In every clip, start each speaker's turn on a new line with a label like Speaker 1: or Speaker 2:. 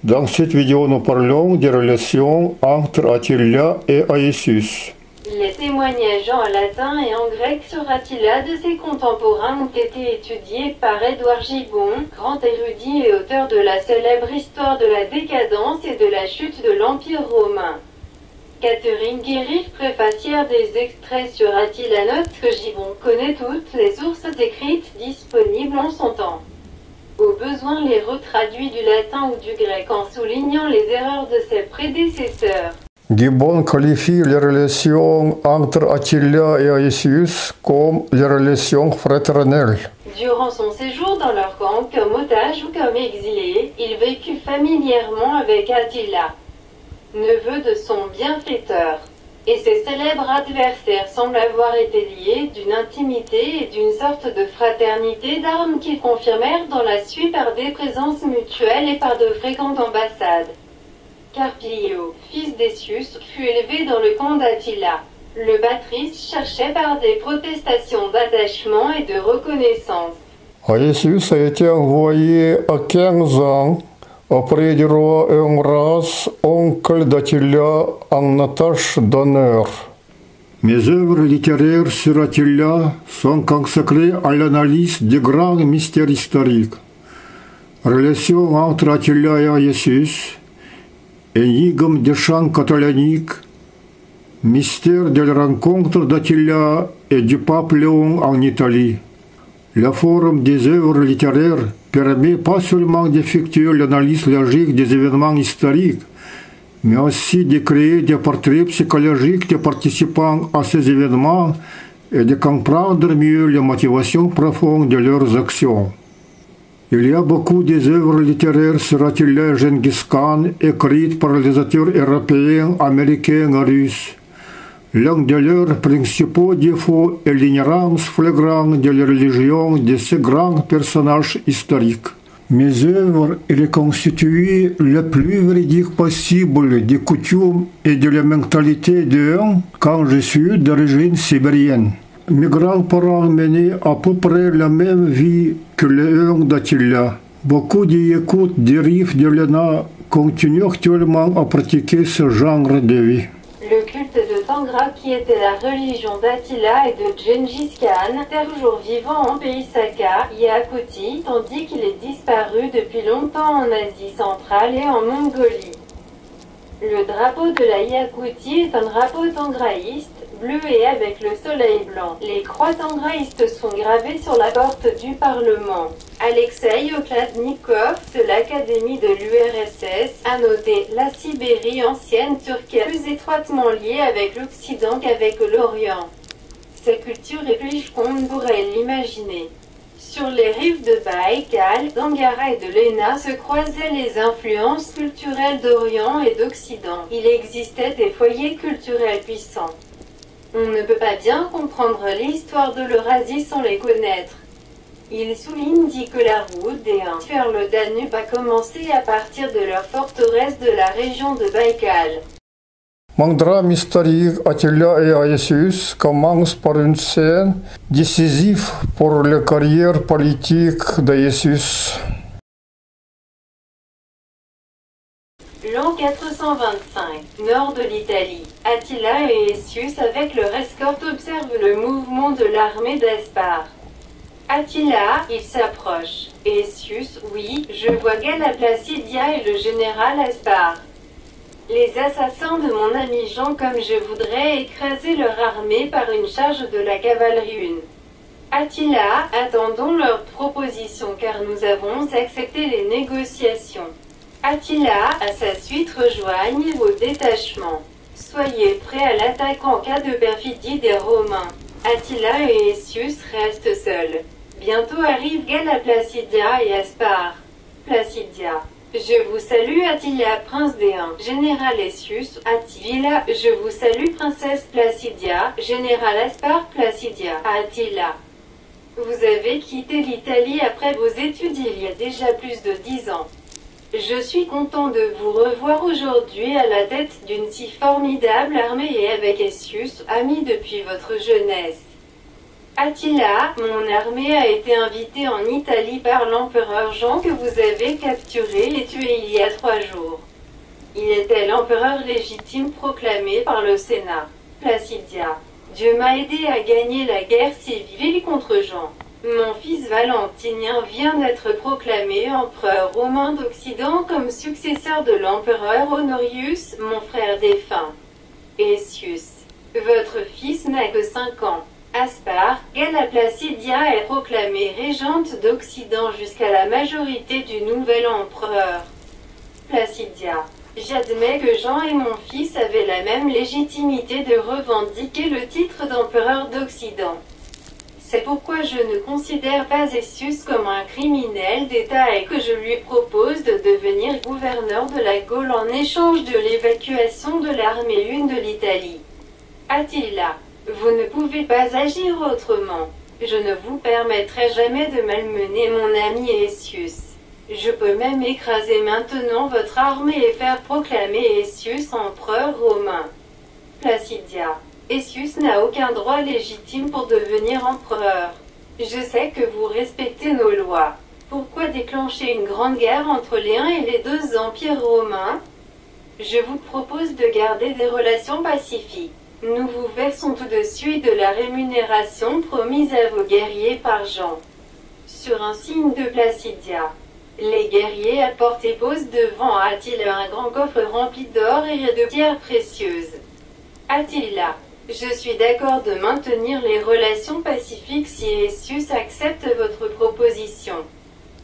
Speaker 1: Dans cette vidéo, nous parlons des relations entre Attila et Aesius.
Speaker 2: Les témoignages en latin et en grec sur Attila de ses contemporains ont été étudiés par Édouard Gibbon, grand érudit et auteur de la célèbre histoire de la décadence et de la chute de l'Empire romain. Catherine Guérif, préfacière des extraits sur Attila, note que Gibbon connaît toutes les sources écrites disponibles en son temps. Au besoin les retraduit du latin ou du grec en soulignant les erreurs de ses prédécesseurs.
Speaker 1: Gibbon qualifie les relations entre Attila et Aesius comme les relations fraternelles.
Speaker 2: Durant son séjour dans leur camp, comme otage ou comme exilé, il vécut familièrement avec Attila, neveu de son bienfaiteur. Et ses célèbres adversaires semblent avoir été liés d'une intimité et d'une sorte de fraternité d'armes qu'ils confirmèrent dans la suite par des présences mutuelles et par de fréquentes ambassades. Carpilio, fils d'Aesius, fut élevé dans le camp d'Attila. Le patrice cherchait par des protestations d'attachement et de reconnaissance.
Speaker 1: Aesius a été envoyé à 15 ans auprès du roi Eumbras, oncle d'Attila, en tâche d'honneur. Mes œuvres littéraires sur Attila sont consacrées à l'analyse des grands mystères historiques. Relation entre Attila et Aesius, énigme des chants catalaniques, mystère de la rencontre d'Attila et du pape Léon en Italie. La forme des œuvres littéraires permet pas seulement d'effectuer l'analyse logique des événements historiques, mais aussi de créer des portraits psychologiques des participants à ces événements et de comprendre mieux les motivations profondes de leurs actions. Il y a beaucoup d'œuvres littéraires sur Attila et Gengis Khan écrites par les auteurs européens, américains et russes. L'un de leurs principaux défauts est l'ignorance flagrante de la religion de ces grands personnages historiques. Mes œuvres sont constituées le plus véridique possible des coutumes et de la mentalité d'eux quand je suis d'origine sibérienne. Mes grands-parents menaient à peu près la même vie que les d'Attila. Beaucoup d'Yakoutes des rives de l'Ena continuent actuellement à pratiquer ce genre de vie.
Speaker 2: Le culte de Tangra, qui était la religion d'Attila et de Gengis Khan, est toujours vivant en pays Sakha, Yakoutie, tandis qu'il est disparu depuis longtemps en Asie centrale et en Mongolie. Le drapeau de la Yakoutie est un drapeau tangraïste, bleu et avec le soleil blanc. Les croix tangraïstes sont gravées sur la porte du Parlement. Alexei Okladnikov de l'Académie de l'URSS a noté la Sibérie ancienne turque est plus étroitement liée avec l'Occident qu'avec l'Orient. Cette culture est plus riche qu'on ne pourrait l'imaginer. Sur les rives de Baïkal, d'Angara et de Lena se croisaient les influences culturelles d'Orient et d'Occident. Il existait des foyers culturels puissants. On ne peut pas bien comprendre l'histoire de l'Eurasie sans les connaître. Il dit que la route des Huns vers le Danube a commencé à partir de leur forteresse de la région de Baïkal.
Speaker 1: Mon drame historique Attila et Aesius commence par une scène décisive pour la carrière politique d'Aesius.
Speaker 2: L'an 425, nord de l'Italie. Attila et Aesius avec leur escorte observent le mouvement de l'armée d'Aspar. Attila, il s'approche. Aesius, oui, je vois Galla Placidia et le général Aspar. Les assassins de mon ami Jean, comme je voudrais écraser leur armée par une charge de la cavalerie une. Attila, attendons leur proposition car nous avons accepté les négociations. Attila, à sa suite, rejoignent vos détachements. Soyez prêts à l'attaque en cas de perfidie des Romains. Attila et Aesius restent seuls. Bientôt arrivent Galla Placidia et Aspar. Placidia. Je vous salue Attila, prince des Huns. Général Aesius, Attila. Je vous salue princesse Placidia. Général Aspar, Placidia. Attila. Vous avez quitté l'Italie après vos études il y a déjà plus de 10 ans. Je suis content de vous revoir aujourd'hui à la tête d'une si formidable armée et avec Aesius, ami depuis votre jeunesse. Attila, mon armée a été invitée en Italie par l'empereur Jean que vous avez capturé et tué il y a 3 jours. Il était l'empereur légitime proclamé par le Sénat. Placidia. Dieu m'a aidé à gagner la guerre civile contre Jean. Mon fils Valentinien vient d'être proclamé empereur romain d'Occident comme successeur de l'empereur Honorius, mon frère défunt. Essius. Votre fils n'a que 5 ans. Aspar, Gala Placidia est proclamée régente d'Occident jusqu'à la majorité du nouvel empereur. Placidia. J'admets que Jean et mon fils avaient la même légitimité de revendiquer le titre d'empereur d'Occident. C'est pourquoi je ne considère pas Essius comme un criminel d'État et que je lui propose de devenir gouverneur de la Gaule en échange de l'évacuation de l'armée une de l'Italie. Attila. Vous ne pouvez pas agir autrement. Je ne vous permettrai jamais de malmener mon ami Essius. Je peux même écraser maintenant votre armée et faire proclamer Essius empereur romain. Placidia. Essius n'a aucun droit légitime pour devenir empereur. Je sais que vous respectez nos lois. Pourquoi déclencher une grande guerre entre les 1 et les 2 empires romains? Je vous propose de garder des relations pacifiques. Nous vous versons tout de suite de la rémunération promise à vos guerriers par Jean. Sur un signe de Placidia. Les guerriers apportent et posent devant Attila un grand coffre rempli d'or et de pierres précieuses. Attila. Je suis d'accord de maintenir les relations pacifiques si Essius accepte votre proposition.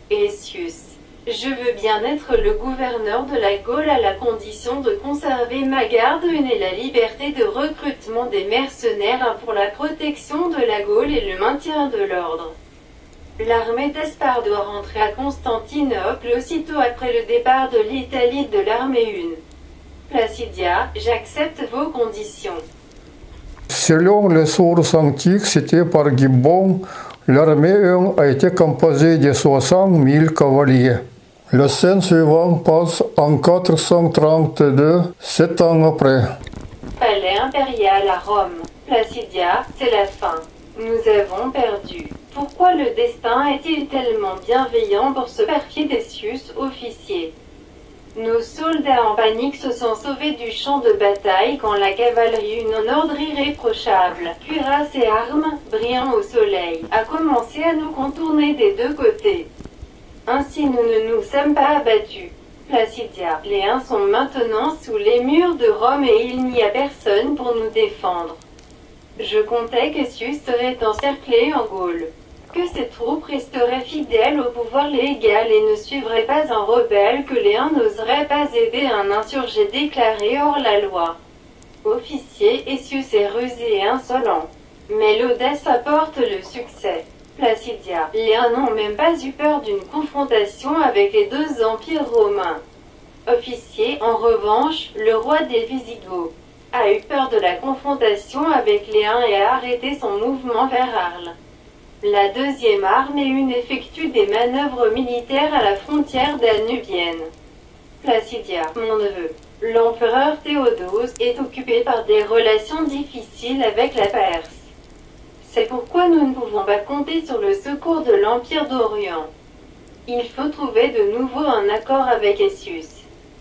Speaker 2: Essius. Je veux bien être le gouverneur de la Gaule à la condition de conserver ma garde une et la liberté de recrutement des mercenaires pour la protection de la Gaule et le maintien de l'ordre. L'armée d'Aspar doit rentrer à Constantinople aussitôt après le départ de l'Italie de l'armée 1. Placidia, j'accepte vos conditions.
Speaker 1: Selon les sources antiques citées par Gibbon, l'armée 1 a été composée de 60 000 cavaliers. La scène suivante passe en 432, 7 ans après.
Speaker 2: Palais impérial à Rome. Placidia, c'est la fin. Nous avons perdu. Pourquoi le destin est-il tellement bienveillant pour ce perfide Essius, officier? Nos soldats en panique se sont sauvés du champ de bataille quand la cavalerie, une en ordre irréprochable, cuirasse et armes, brillant au soleil, a commencé à nous contourner des 2 côtés. Ainsi nous ne nous sommes pas abattus. Placidia. Les Huns sont maintenant sous les murs de Rome et il n'y a personne pour nous défendre. Je comptais qu'Essius serait encerclé en Gaule. Que ses troupes resteraient fidèles au pouvoir légal et ne suivraient pas un rebelle, que les Huns n'oseraient pas aider un insurgé déclaré hors la loi. Officier, Essius est rusé et insolent. Mais l'audace apporte le succès. Placidia. Les Huns n'ont même pas eu peur d'une confrontation avec les 2 empires romains. Officier, en revanche, le roi des Visigoths a eu peur de la confrontation avec les Huns et a arrêté son mouvement vers Arles. La 2e armée 1 effectue des manœuvres militaires à la frontière danubienne. Placidia. Mon neveu, l'empereur Théodose, est occupé par des relations difficiles avec la Perse. C'est pourquoi nous ne pouvons pas compter sur le secours de l'Empire d'Orient. Il faut trouver de nouveau un accord avec Essius.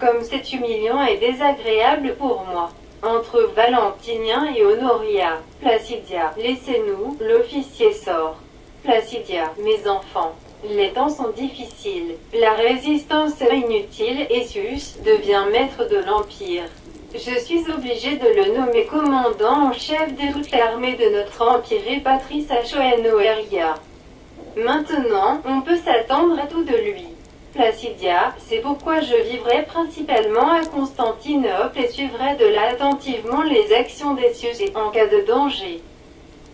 Speaker 2: Comme c'est humiliant et désagréable pour moi. Entre Valentinien et Honoria. Placidia. Laissez-nous, l'officier sort. Placidia. Mes enfants. Les temps sont difficiles. La résistance est inutile. Essius devient maître de l'Empire. Je suis obligé de le nommer commandant en chef de toute l'armée de notre empire et Patrice à Choanoeria. Maintenant, on peut s'attendre à tout de lui. Placidia, c'est pourquoi je vivrai principalement à Constantinople et suivrai de là attentivement les actions d'Essius et en cas de danger.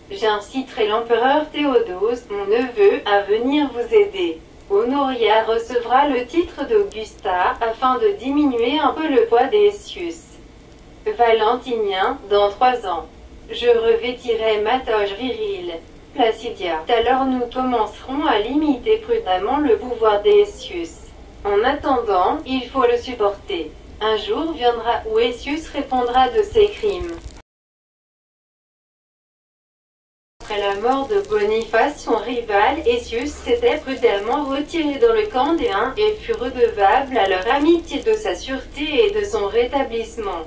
Speaker 2: J'inciterai l'empereur Théodose, mon neveu, à venir vous aider. Honoria recevra le titre d'Augusta afin de diminuer un peu le poids d'Essius. Valentinien, dans 3 ans. Je revêtirai ma toge virile. Placidia. Alors nous commencerons à limiter prudemment le pouvoir d'Essius. En attendant, il faut le supporter. Un jour viendra où Essius répondra de ses crimes. Après la mort de Boniface, son rival, Aetius s'était prudemment retiré dans le camp des Huns et fut redevable à leur amitié de sa sûreté et de son rétablissement.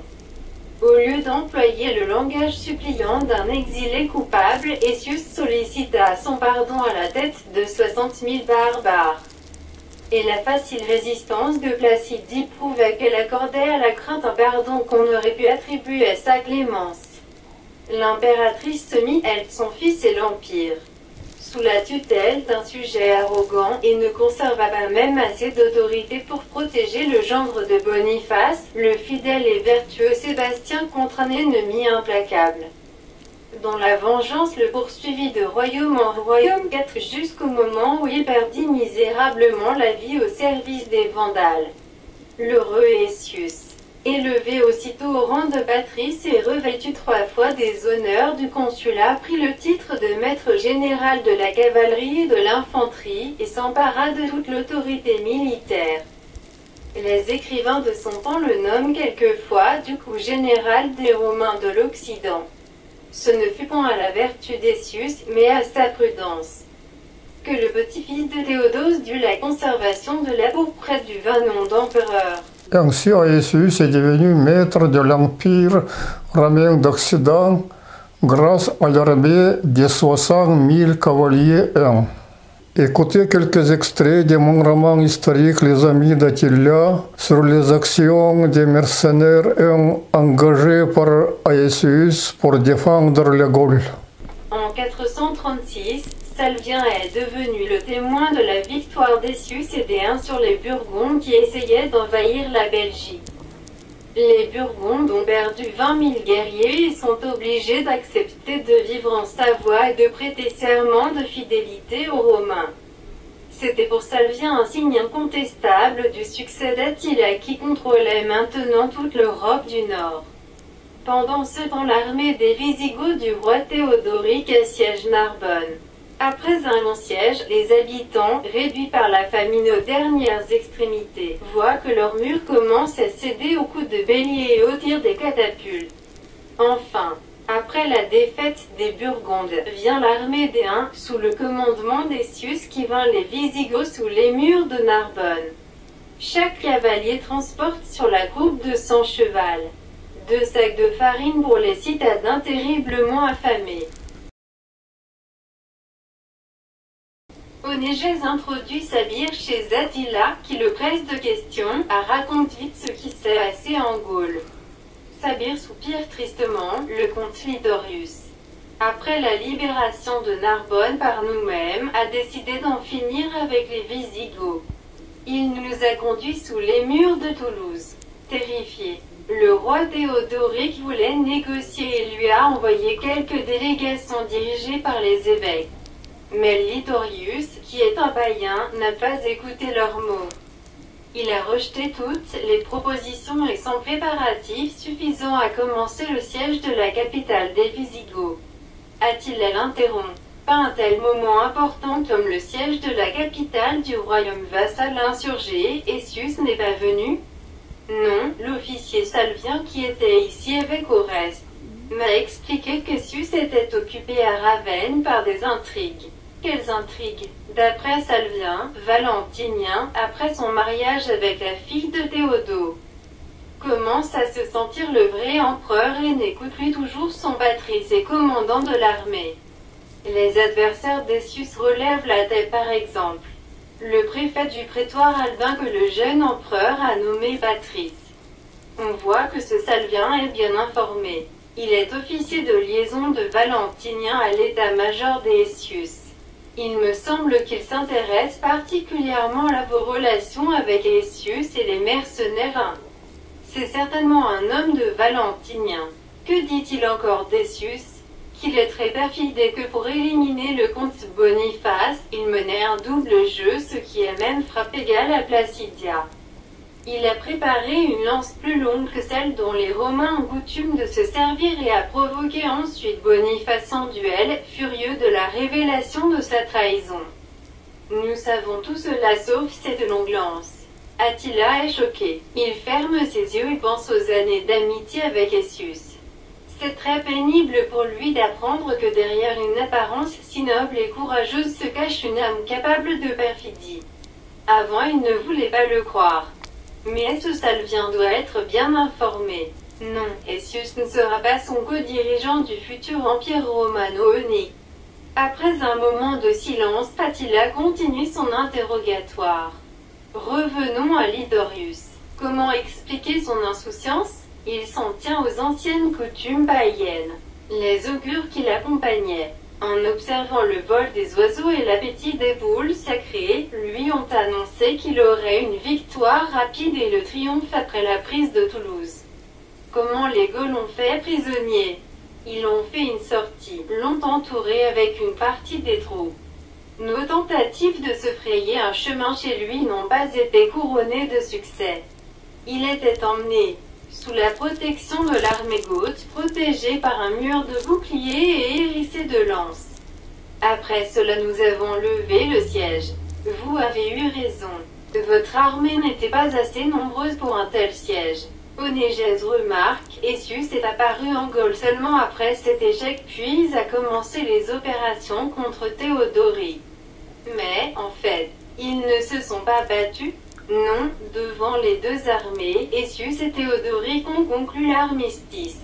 Speaker 2: Au lieu d'employer le langage suppliant d'un exilé coupable, Aetius sollicita son pardon à la tête de 60 000 barbares. Et la facile résistance de Placidie prouvait qu'elle accordait à la crainte un pardon qu'on aurait pu attribuer à sa clémence. L'impératrice se mit, elle, son fils et l'Empire, sous la tutelle d'un sujet arrogant et ne conserva pas même assez d'autorité pour protéger le gendre de Boniface, le fidèle et vertueux Sébastien, contre un ennemi implacable, dont la vengeance le poursuivit de royaume en royaume jusqu'au moment où il perdit misérablement la vie au service des Vandales. L'heureux Aetius, élevé aussitôt au rang de patrice et revêtu 3 fois des honneurs du consulat, prit le titre de maître général de la cavalerie et de l'infanterie et s'empara de toute l'autorité militaire. Les écrivains de son temps le nomment quelquefois du coup général des Romains de l'Occident. Ce ne fut point à la vertu d'Aetius, mais à sa prudence, que le petit-fils de Théodose dut la conservation de la pourpre du vain nom d'empereur.
Speaker 1: Ainsi, Aetius est devenu maître de l'Empire romain d'Occident grâce à l'armée des 60 000 cavaliers huns. Écoutez quelques extraits de mon roman historique Les Amis d'Attila sur les actions des mercenaires huns engagés par Aetius pour défendre la Gaule.
Speaker 2: En 436, Salvien est devenu le témoin de la victoire d'Aetius et des Huns sur les Burgondes qui essayaient d'envahir la Belgique. Les Burgondes ont perdu 20 000 guerriers et sont obligés d'accepter de vivre en Savoie et de prêter serment de fidélité aux Romains. C'était pour Salvien un signe incontestable du succès d'Attila qui contrôlait maintenant toute l'Europe du Nord. Pendant ce temps, l'armée des Wisigoths du roi Théodoric assiège Narbonne. Après un long siège, les habitants, réduits par la famine aux dernières extrémités, voient que leurs murs commencent à céder aux coups de bélier et aux tirs des catapultes. Enfin, après la défaite des Burgondes, vient l'armée des Huns, sous le commandement d'Aetius qui vint les Wisigoths sous les murs de Narbonne. Chaque cavalier transporte sur la croupe de son cheval 2 sacs de farine pour les citadins terriblement affamés. Onégèse introduit Sabire chez Attila, qui le presse de questions, raconte vite ce qui s'est passé en Gaule. Sabire soupire tristement, le comte Lidorius, après la libération de Narbonne par nous-mêmes, a décidé d'en finir avec les Wisigoths. Il nous a conduits sous les murs de Toulouse. Terrifié, le roi Théodoric voulait négocier et lui a envoyé quelques délégations dirigées par les évêques. Mais Lidorius, qui est un païen, n'a pas écouté leurs mots. Il a rejeté toutes les propositions et sans préparatifs suffisants à commencer le siège de la capitale des Wisigoths. Attila l'interrompt. Pas un tel moment important comme le siège de la capitale du royaume vassal insurgé, Aetius n'est pas venu? Non, l'officier Salvien qui était ici avec au reste m'a expliqué qu'Aetius était occupé à Ravenne par des intrigues. Quelles intrigues? D'après Salvien, Valentinien, après son mariage avec la fille de Théodore, commence à se sentir le vrai empereur et n'écoute plus toujours son patrice et commandant de l'armée. Les adversaires d'Aetius relèvent la tête par exemple. Le préfet du prétoire Albin que le jeune empereur a nommé patrice. On voit que ce Salvien est bien informé. Il est officier de liaison de Valentinien à l'état-major d'Aetius. Il me semble qu'il s'intéresse particulièrement à vos relations avec Aetius et les mercenaires. C'est certainement un homme de Valentinien. Que dit-il encore d'Aetius? Qu'il est très perfide et que pour éliminer le comte Boniface, il menait un double jeu, ce qui est même frappe égale à Placidia. Il a préparé une lance plus longue que celle dont les Romains ont coutume de se servir et a provoqué ensuite Boniface en duel, furieux de la révélation de sa trahison. Nous savons tout cela sauf cette longue lance. Attila est choqué. Il ferme ses yeux et pense aux années d'amitié avec Aetius. C'est très pénible pour lui d'apprendre que derrière une apparence si noble et courageuse se cache une âme capable de perfidie. Avant, il ne voulait pas le croire. Mais ce Salvien doit être bien informé. Non, Essius ne sera pas son co-dirigeant du futur empire romano-eunique. Après un moment de silence, Attila continue son interrogatoire. Revenons à Lidorius. Comment expliquer son insouciance? Il s'en tient aux anciennes coutumes païennes. Les augures qui l'accompagnaient, en observant le vol des oiseaux et l'appétit des boules sacrées, lui ont annoncé qu'il aurait une victoire rapide et le triomphe après la prise de Toulouse. Comment les Gauls l'ont fait prisonnier? Ils ont fait une sortie, l'ont entouré avec une partie des troupes. Nos tentatives de se frayer un chemin chez lui n'ont pas été couronnées de succès. Il était emmené sous la protection de l'armée goth, protégé par un mur de boucliers et hérissé de lances. Après cela nous avons levé le siège. Vous avez eu raison. Votre armée n'était pas assez nombreuse pour un tel siège. Onégèse remarque, Essius est apparu en Gaule seulement après cet échec puis a commencé les opérations contre Théodoric. Mais, en fait, ils ne se sont pas battus. Non, devant les deux armées, Essius et Théodoric ont conclu l'armistice.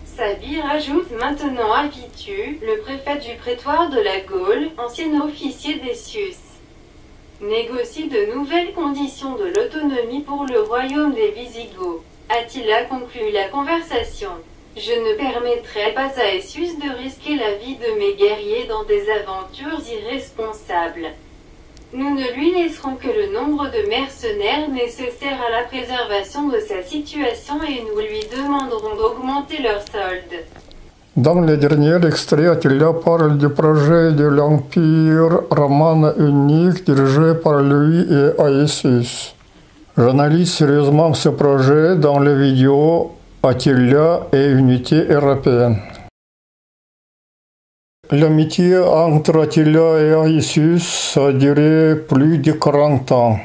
Speaker 2: Sabine ajoute maintenant Avitus, le préfet du prétoire de la Gaule, ancien officier d'Essius. Négocie de nouvelles conditions de l'autonomie pour le royaume des Visigoths. Attila conclut la conversation. Je ne permettrai pas à Essius de risquer la vie de mes guerriers dans des aventures irresponsables. Nous ne lui laisserons que le nombre de mercenaires nécessaires à la préservation de sa situation et nous lui demanderons d'augmenter leur solde.
Speaker 1: Dans le dernier extrait, Attila parle du projet de l'Empire romain unique dirigé par lui et Aetius. J'analyse sérieusement ce projet dans les vidéos Attila et Unité européenne. L'amitié entre Attila et Aetius a duré plus de 40 ans.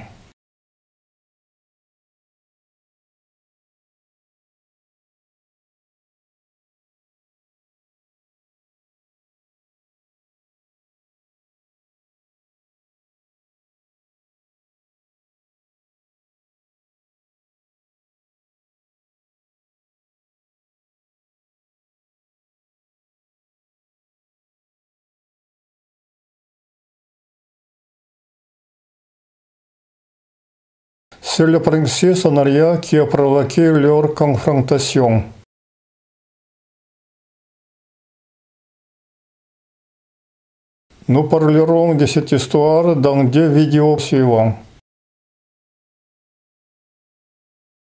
Speaker 1: C'est le princesse Honoria qui a provoqué leur confrontation. Nous parlerons de cette histoire dans 2 vidéos suivantes.